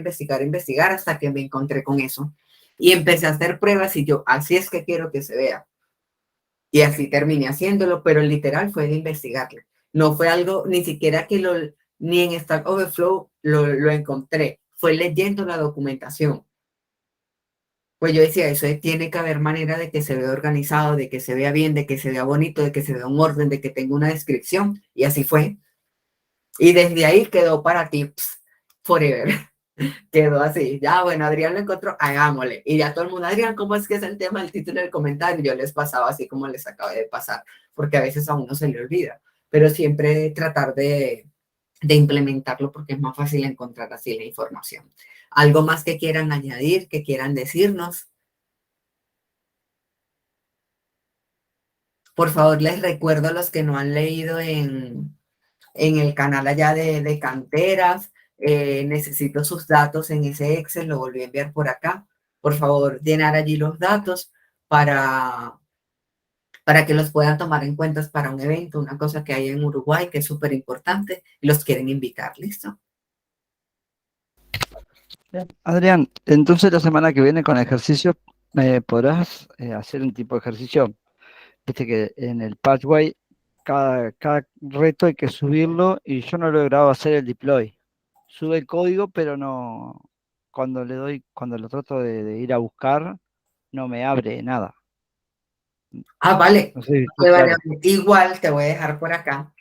hasta que me encontré con eso. Y empecé a hacer pruebas y yo, así es que quiero que se vea. Y así terminé haciéndolo, pero literal fue de investigarlo. No fue algo, ni siquiera que ni en Stack Overflow lo encontré. Fue leyendo la documentación. Pues yo decía, eso tiene que haber manera de que se vea organizado, de que se vea bien, de que se vea bonito, de que se vea un orden, de que tenga una descripción. Y así fue. Y desde ahí quedó para tips forever. Quedó así. Ya, bueno, Adrián lo encontró, hagámosle. Y ya todo el mundo, Adrián, ¿cómo es que es el tema del título del comentario? Yo les pasaba así como les acabo de pasar, porque a veces a uno se le olvida. Pero siempre tratar de implementarlo porque es más fácil encontrar así la información. ¿Algo más que quieran añadir, que quieran decirnos? Por favor, les recuerdo a los que no han leído en el canal allá de canteras. Necesito sus datos en ese Excel, lo volví a enviar por acá. Por favor, llenar allí los datos para que los puedan tomar en cuenta para un evento, una cosa que hay en Uruguay que es súper importante y los quieren invitar. ¿Listo? Adrián, entonces la semana que viene con ejercicio, ¿podrás hacer un tipo de ejercicio? Viste que en el Pathway cada reto hay que subirlo y yo no he logrado hacer el deploy. Sube el código, pero no, cuando lo trato de ir a buscar, no me abre nada. Ah, vale. No sé si está Vale, claro. vale. Igual te voy a dejar por acá.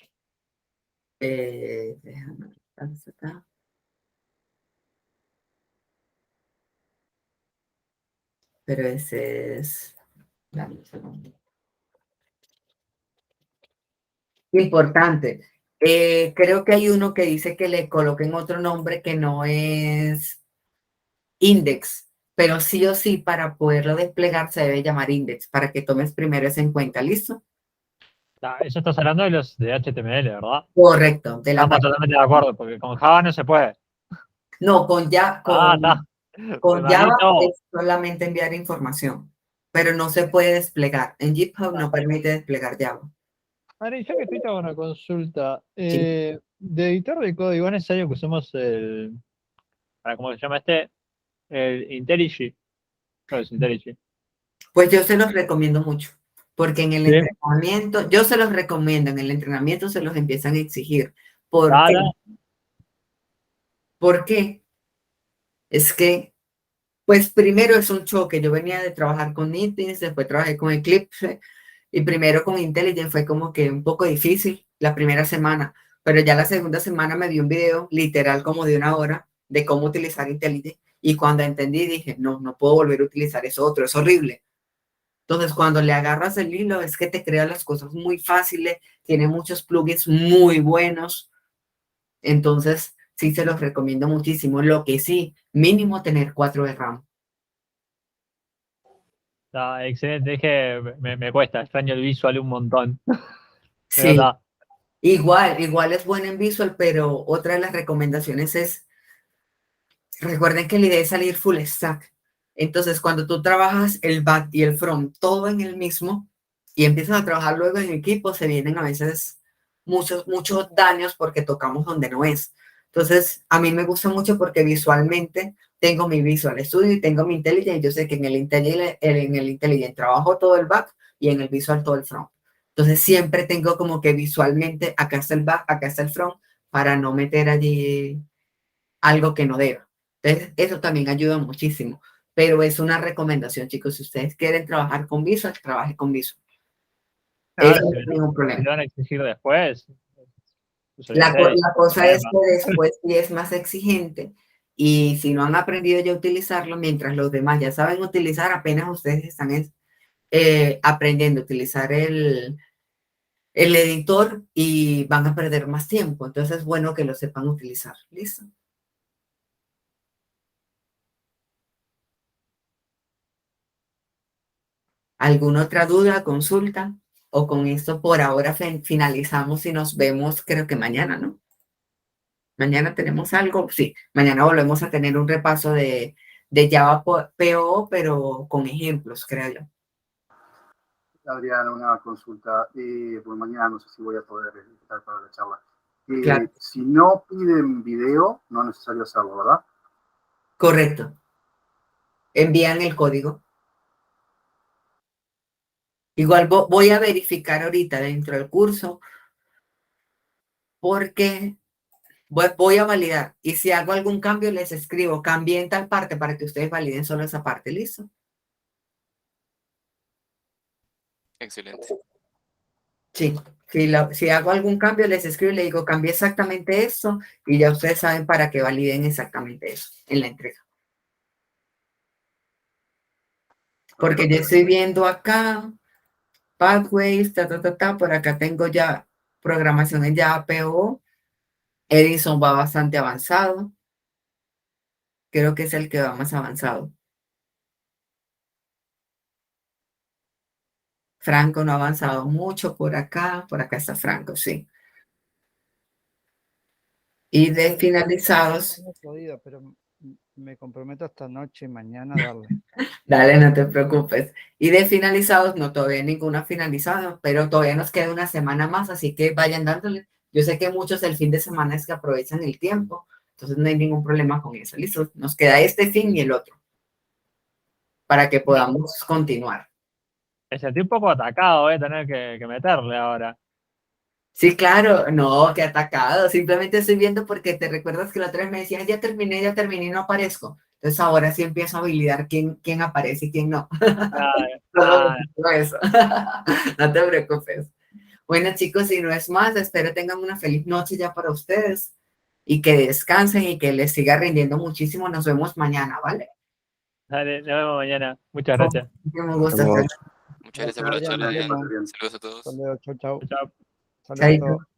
Déjame acá. Pero ese es... dame un segundo. Importante. Creo que hay uno que dice que le coloquen otro nombre que no es index. pero sí o sí para poderlo desplegar se debe llamar index, para que tomes primero eso en cuenta, ¿listo? Eso estás hablando de los de HTML, ¿verdad? Correcto, de la Estamos totalmente de acuerdo, porque con Java no se puede. No, con, ya, Está. Pues con Java malito. es solamente enviar información, pero no se puede desplegar. En GitHub no permite desplegar Java. Ahora, ya que estoy te hago una consulta. Sí. De editor de código, ¿es necesario que usemos ¿cómo se llama este? El IntelliJ. No es IntelliJ. Pues yo se los recomiendo mucho, porque en el Sí. entrenamiento, yo se los recomiendo, en el entrenamiento se los empiezan a exigir. ¿Por qué? Dale. ¿Por qué? Es que, pues primero es un choque. Yo venía de trabajar con Nitins, después trabajé con Eclipse, y primero con IntelliJ fue como que un poco difícil la primera semana, pero ya la segunda semana me vi un video literal como de 1 hora de cómo utilizar IntelliJ, y cuando entendí dije, no, no puedo volver a utilizar eso otro, es horrible. Entonces, cuando le agarras el hilo, es que te crea las cosas muy fáciles, tiene muchos plugins muy buenos. Entonces, sí se los recomiendo muchísimo. Lo que sí, mínimo tener 4 de RAM. Está excelente. Es que me cuesta, extraño el visual un montón. Pero Sí, está. igual es bueno en Visual, pero otra de las recomendaciones es, recuerden que la idea es salir full stack. Entonces, cuando tú trabajas el back y el front, todo en el mismo, y empiezas a trabajar luego en equipo, se vienen a veces muchos daños porque tocamos donde no es. Entonces, a mí me gusta mucho porque visualmente tengo mi Visual Studio y tengo mi IntelliJ. Yo sé que en el IntelliJ trabajo todo el back y en el Visual todo el front. Entonces, siempre tengo como que visualmente, acá está el back, acá está el front, para no meter allí algo que no deba. Entonces, eso también ayuda muchísimo. Pero es una recomendación, chicos. Si ustedes quieren trabajar con Visual, trabajen con Visual. Ahora, Eso no si es ningún me problema. lo van a exigir después, La cosa es que después sí es más exigente, y si no han aprendido ya a utilizarlo, mientras los demás ya saben utilizar, apenas ustedes están aprendiendo a utilizar el editor y van a perder más tiempo. Entonces es bueno que lo sepan utilizar. ¿Listo? ¿Alguna otra duda, consulta? O con esto por ahora finalizamos y nos vemos, creo que mañana, ¿no? Mañana tenemos algo, sí, mañana volvemos a tener un repaso de Java PO, pero con ejemplos, creo yo. Adrián, una consulta. Por mañana no sé si voy a poder estar para la charla. Claro, Si no piden video, no es necesario hacerlo, ¿verdad? correcto. Envían el código. Igual voy a verificar ahorita dentro del curso, porque voy a validar. Y si hago algún cambio, les escribo, cambien tal parte para que ustedes validen solo esa parte. ¿Listo? Excelente. Sí. Si hago algún cambio, les escribo y les digo, cambié exactamente esto, y ya ustedes saben para que validen exactamente eso en la entrega. Porque yo estoy viendo acá Pathways, por acá tengo ya programación en Java PO. Edison va bastante avanzado. Creo que es el que va más avanzado. Franco no ha avanzado mucho por acá está Franco, sí. Y de finalizados, No he podido, pero me comprometo esta noche y mañana a darle. dale, no te preocupes. Y de finalizados, no, todavía ninguna finalizada, pero todavía nos queda una semana más, así que vayan dándole. Yo sé que muchos el fin de semana es que aprovechan el tiempo, entonces no hay ningún problema con eso. Listo, nos queda este fin y el otro, para que podamos continuar. me sentí un poco atacado, tener que meterle ahora. Sí, claro, no, que atacado. Simplemente estoy viendo porque te recuerdas que la otra vez me decías, ya terminé y no aparezco. Entonces ahora sí empiezo a validar quién aparece y quién no. Solo digo eso. No te preocupes. Bueno, chicos, si no es más, espero tengan una feliz noche ya para ustedes y que descansen y que les siga rindiendo muchísimo. Nos vemos mañana, ¿vale? Dale, nos vemos mañana. Muchas Con gracias. muchísimo gusto. Nos vemos. Muchas gracias por la Adrián, charla, nos Adrián. vemos. Saludos a todos. Hasta luego, chau, chau. Chao. Saludos a Chaito. todos.